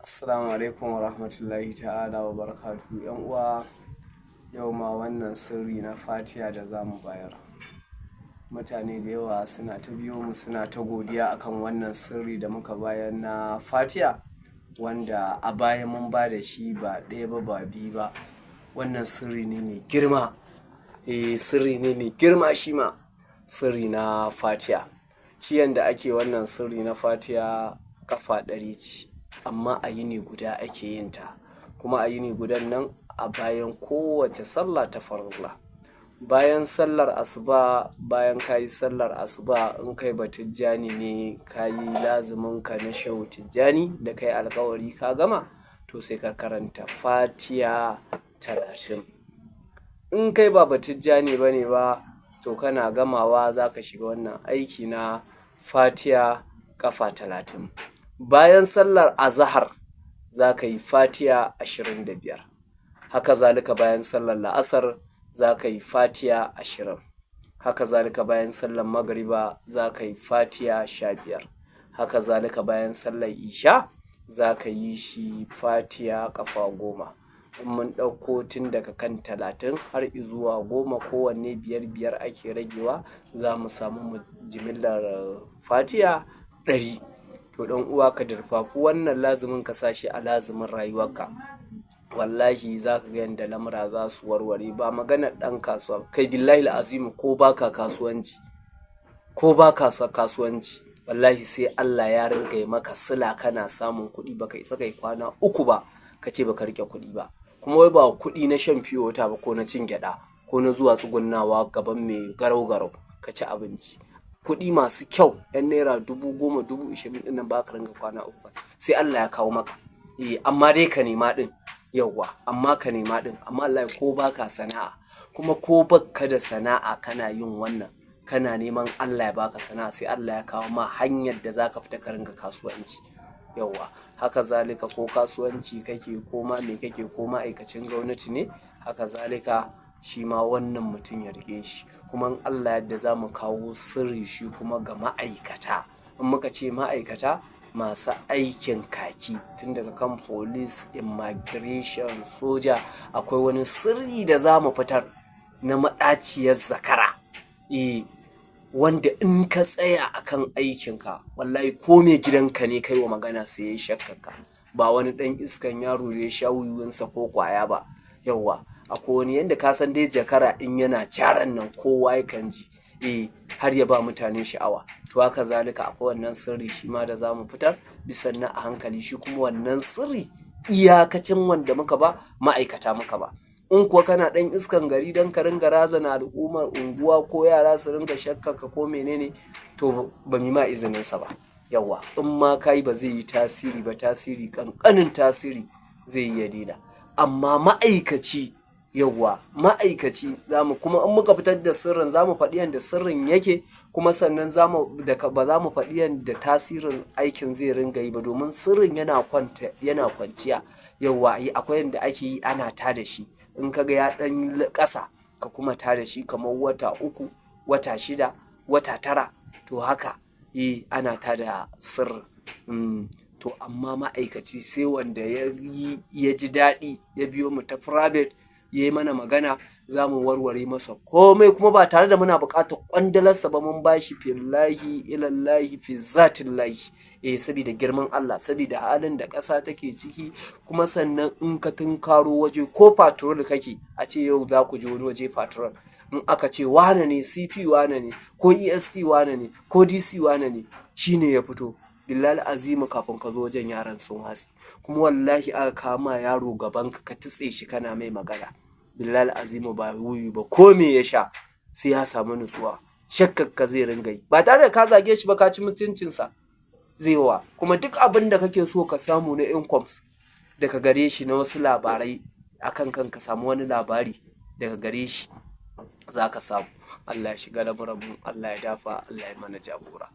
Assalamu alaikum wa rahmatullahi ta'ala wa barakatuhu. ‘Yan uwa, yau ma wannan sirri na Fatiha da za mu bayar. Mutane da yawa suna ta biyo mu suna ta godiya akan wannan sirri da muka bayar na Fatiha, wanda a baya mun ba da shi ba ɗaya ba ba biyu ba. Wannan sirri ne mai girma. Sirri ne mai girma shi ma, sirri na Fatiha. Shi yanda ake wannan sirri na Fatiha kafa 100 ce. Amma a yini guda ake yin ta, kuma a yini gudan nan a bayan kowace sallah ta farilla. Bayan sallar asuba, bayan kayi sallar asuba, in kai ba tijjani ne, kayi lazumin ka na shehu tijjani da kai alkawari ka gama, to sai ka karanta Fatiha 30. In kai ba tijjani bane ba, to kana gamawa zaka shiga wannan aiki na Fatiha kafa 30. Bayan sallar azahar za ka yi Fatiha 25. Haka zalika bayan sallar la'asar za ka yi Fatiha 20. Haka zalika bayan sallar magriba za ka yi Fatiha 15. Haka zalika bayan sallar isha za ka yi shi Fatiha kafa 10. In mun ɗauko tun daga kan 30 har zuwa 10, kowanne 5 ake ragewa, za mu samu jimillar Fatiha 100. To ɗan uwa, ka dirfafi wannan lazumin ka sashi a lazumin rayuwarka. Wallahi za ka ga yadda lamura za su warware. Ba maganar ɗan kasuwa kai, billahi azimu, ko baka kasuwanci, wallahi sai Allah ya ringa yi maka sila kana samun kuɗi. Baka isa kai kwana 3 ba ka ce baka rike kuɗi ba. Kuma wai ba kuɗi na shan fiyo wata ba, ko na cin gyaɗa, ko na zuwa tsugunnawa gaban mai garau-garau ka ci abinci. Kuɗi masu kyau, 'yan naira 10,000, 20,000 ɗin nan ba ka ringa kwana 3 ba, sai Allah ya kawo maka. Amma dai ka nema ɗin, yauwa, amma ka nema ɗin. Amma Allah, ko baka sana'a, kuma ko baka da sana'a, kana yin wannan, kana neman Allah ya baka sana'a, sai Allah ya kawo ma hanyar da zaka fita ka ringa kasuwanci. Yauwa, haka zalika ko kasuwanci kake, ko ma me kake, ko ma'aikacin gwamnati ne, haka zalika shi ma wannan mutum ya rike shi. Kuma in Allah yadda za mu kawo sirri shi kuma ga ma'aikata. In muka ce ma'aikata, masu aikin kaki, tun daga kan police, immigration, soja, akwai wani sirri da za mu fitar na maɗaciyar zakara. Wanda in ka tsaya akan aikinka, wallahi ko mai gidanka ne kai wa magana sai ya shakka. Ba wani ɗan iskan yaro da ya sha wuyuwinsa ko kwaya ba. Yauwa, akwai wani yanda ka san dai zakara in yana caran nan kowa yakan ji, har ya ba mutane sha'awa. To haka zalika akwai wannan sirri shi ma da za mu fitar bisan na a hankali. Shi kuma wannan sirri iyakacin wanda muka ba ma'aikata muka ba. In kuwa kana ɗan iskan gari don ka ringa razana al'ummar unguwa, ko yara su ringa shakkanka ko menene, to ba mu ma izininsa ba. Yauwa, in ma kai ba zai yi tasiri ba, tasiri ƙanƙanin tasiri zai yi ya daina. Amma ma'aikaci, yauwa, ma'aikaci zamu, kuma in muka fitar da sirrin za mu faɗi yadda sirrin yake, kuma sannan ba za mu faɗi yadda tasirin aikin zai ringa yi ba, domin sirrin yana kwanciya. Yauwa, akwai yadda ake yi ana tada shi. In ka ga ya ɗan ƙasa, ka kuma tada shi kamar wata 3, wata 6, wata 9. To haka ana tada sirrin. To amma ma'aikaci sai wanda ya ji daɗi ya biyo mu ta private, ya yi mana magana, za mu warware masa komai, kuma ba tare da muna buƙatar ƙwandalarsa ba. Mun ba shi fillahi ilallahi fi zatillahi, saboda girman Allah, saboda halin da ƙasa take ciki. Kuma sannan in ka tunkaro waje, ko patrol kake, a ce yau za ku je wani waje patrol, in aka ce wane ne, CP wane ne, ko ESP wane ne, ko DC wane ne, shine ya fito, billahi azimu, kafin ka zo wajen yaran sun watsi. Kuma wallahi aka kama yaro gaban ka tutse shi kana mai magana, billahi azimu ba wuyu ba, ko me ya sha sai ya samu nutsuwa. Shakkar zai ringa yi, ba tare da ka zage shi ba, ka ci mutuncinsa zai wa. Kuma duk abin da kake so ka samu na incomes daga gare shi, na wasu labarai akan ka samu wani labari daga gare shi, za ka samu. Allah ya shiga lamuran mu, Allah ya dafa, Allah ya mana jagora.